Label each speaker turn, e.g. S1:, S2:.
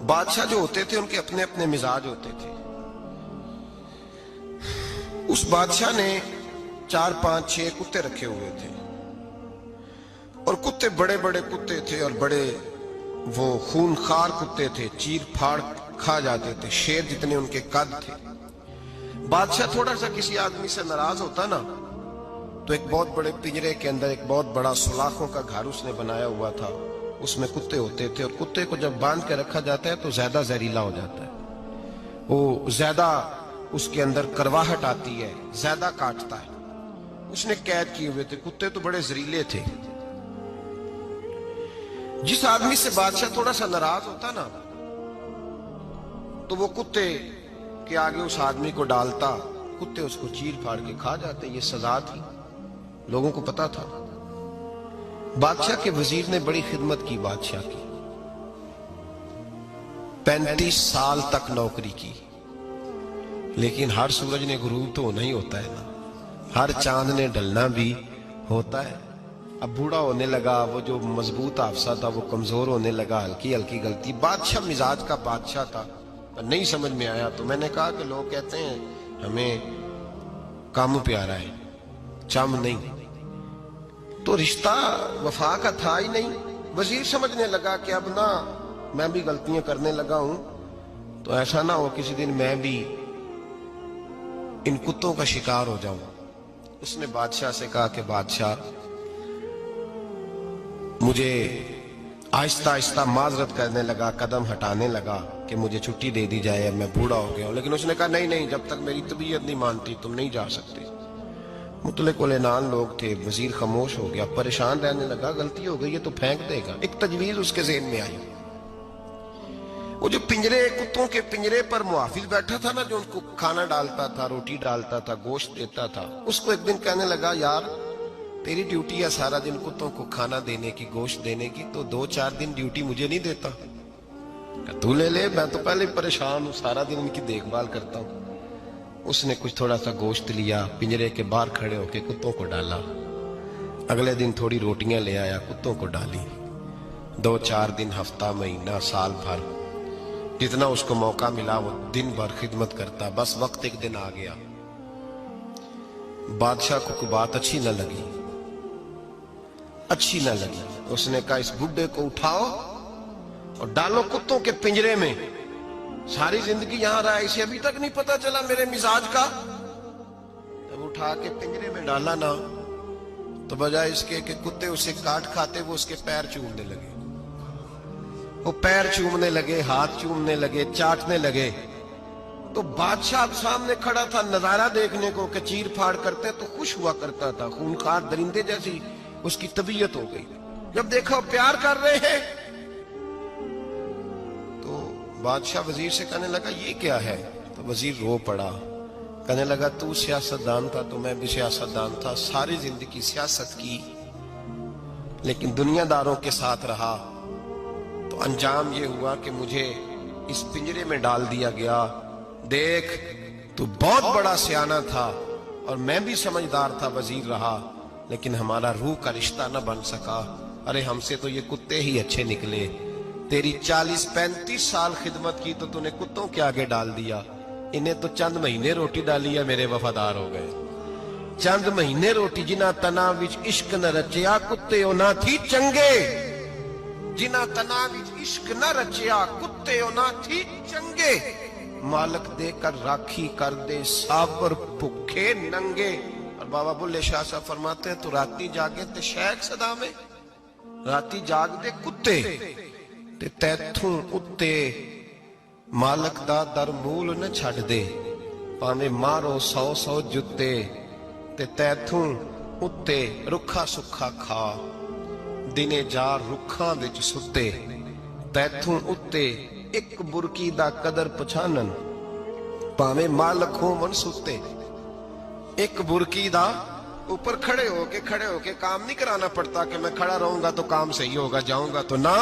S1: بادشاہ جو ہوتے تھے ان کے اپنے اپنے مزاج ہوتے تھے. اس بادشاہ نے 4 5 6 کتے رکھے ہوئے تھے اور کتے بڑے بڑے کتے تھے اور بڑے وہ خونخوار کتے تھے, چیر پھاڑ کھا جاتے تھے, شیر جتنے ان کے قد تھے. بادشاہ تھوڑا سا کسی آدمی سے ناراض ہوتا نا تو ایک بہت بڑے پنجرے کے اندر ایک بہت بڑا سلاخوں کا گھر اس نے بنایا ہوا تھا, اس میں کتے ہوتے تھے اور کتے کو جب باندھ کے رکھا جاتا ہے تو زیادہ زہریلا ہو جاتا ہے, وہ زیادہ اس کے اندر کرواہٹ آتی ہے, زیادہ کاٹتا ہے. اس نے قید کیے ہوئے تھے, کتے تو بڑے زہریلے تھے. جس آدمی سے بادشاہ تھوڑا سا ناراض ہوتا نا تو وہ کتے کے آگے اس آدمی کو ڈالتا, کتے اس کو چیر پھاڑ کے کھا جاتے. یہ سزا تھی, لوگوں کو پتا تھا. بادشاہ کے وزیر نے بڑی خدمت کی بادشاہ کی, 35 سال تک نوکری کی. لیکن ہر سورج نے غروب تو ہونا ہی ہوتا ہے نا, ہر چاند نے ڈلنا بھی ہوتا ہے. اب بوڑھا ہونے لگا, وہ جو مضبوط حافظہ تھا وہ کمزور ہونے لگا, ہلکی ہلکی غلطی. بادشاہ مزاج کا بادشاہ تھا, نہیں سمجھ میں آیا تو میں نے کہا کہ لوگ کہتے ہیں ہمیں کام پیارا ہے, چم نہیں. تو رشتہ وفا کا تھا ہی نہیں. وزیر سمجھنے لگا کہ اب نہ میں بھی غلطیاں کرنے لگا ہوں تو ایسا نہ ہو کسی دن میں بھی ان کتوں کا شکار ہو جاؤں. اس نے بادشاہ سے کہا کہ بادشاہ مجھے آہستہ آہستہ معذرت کرنے لگا, قدم ہٹانے لگا کہ مجھے چھٹی دے دی جائے, میں بوڑھا ہو گیا ہوں. لیکن اس نے کہا نہیں نہیں, جب تک میری طبیعت نہیں مانتی تم نہیں جا سکتے. مطلق العنان لوگ تھے. وزیر خاموش ہو گیا, پریشان رہنے لگا, غلطی ہو گئی ہے تو پھینک دے گا. ایک تجویز اس کے ذہن میں آئی. وہ جو پنجرے, کتوں کے پنجرے پر محافظ بیٹھا تھا نا, جو ان کو کھانا ڈالتا تھا, روٹی ڈالتا تھا, گوشت دیتا تھا, اس کو ایک دن کہنے لگا یار تیری ڈیوٹی ہے سارا دن کتوں کو کھانا دینے کی, گوشت دینے کی, تو 2 4 دن ڈیوٹی مجھے نہیں دیتا؟ تو لے لے, میں تو پہلے پریشان ہوں, سارا دن ان کی دیکھ بھال کرتا ہوں. اس نے کچھ تھوڑا سا گوشت لیا, پنجرے کے باہر کھڑے ہو کے کتوں کو ڈالا. اگلے دن تھوڑی روٹیاں لے آیا, کتوں کو ڈالی. 2 4 دن, ہفتہ, مہینہ, سال بھر, جتنا اس کو موقع ملا وہ دن بھر خدمت کرتا. بس وقت ایک دن آ گیا, بادشاہ کو کوئی بات اچھی نہ لگی. اس نے کہا اس بڈھے کو اٹھاؤ اور ڈالو کتوں کے پنجرے میں. ساری زندگی یہاں رہا, اسے ابھی تک نہیں پتا چلا میرے مزاج کا. جب اٹھا کے پنجرے میں ڈالا نا تو بجائے اس کے کہ کتے اسے کاٹ کھاتے, وہ اس کے پیر چومنے لگے. وہ پیر چومنے لگے, ہاتھ چومنے لگے, چاٹنے لگے. تو بادشاہ اب سامنے کھڑا تھا نظارہ دیکھنے کو کہ چیر پھاڑ کرتے تو خوش ہوا کرتا تھا, خونخوار درندے جیسی اس کی طبیعت ہو گئی. جب دیکھا وہ پیار کر رہے ہیں تو بادشاہ وزیر سے کہنے لگا یہ کیا ہے؟ تو وزیر رو پڑا, کہنے لگا تو سیاستدان تھا تو میں بھی سیاستدان تھا, ساری زندگی سیاست کی لیکن دنیا داروں کے ساتھ رہا تو انجام یہ ہوا کہ مجھے اس پنجرے میں ڈال دیا گیا. دیکھ تو بہت بڑا سیانہ تھا اور میں بھی سمجھدار تھا, وزیر رہا, لیکن ہمارا روح کا رشتہ نہ بن سکا. ارے ہم سے تو یہ کتے ہی اچھے نکلے. تیری 40 35 سال خدمت کی تو نے کتوں کے آگے ڈال دیا. انہیں تو چند مہینے روٹی ڈالی ہے, میرے وفادار ہو گئے. چند مہینے روٹی, جنہ تنا وچ عشق نہ رچیا کتے نہ تھی چنگے. جنہ تنا وچ عشق نہ رچیا کتے نہ تھی چنگے. مالک دے کر راکھی کر دے سابر بھکھے ننگے. اور بابا بلے شاہ صاحب فرماتے ہیں تو راتی جاگے تے شیخ صدا میں, راتی جاگ دے کتے تے تیتھوں اتے مالک دا در مول نہ چھڑ دے. پاویں مارو 100 جتے تے تیتھوں اتے رکھا سکھا کھا. دنے جار رکھاں وچ ستے تیتھوں اتے ایک برکی دا قدر پچھانن. پاویں مالک ہو من ستے, ایک برکی دا اوپر کھڑے ہو کے کام نہیں کرانا پڑتا کہ میں کھڑا رہوں گا تو کام صحیح ہوگا, جاؤں گا تو نہ.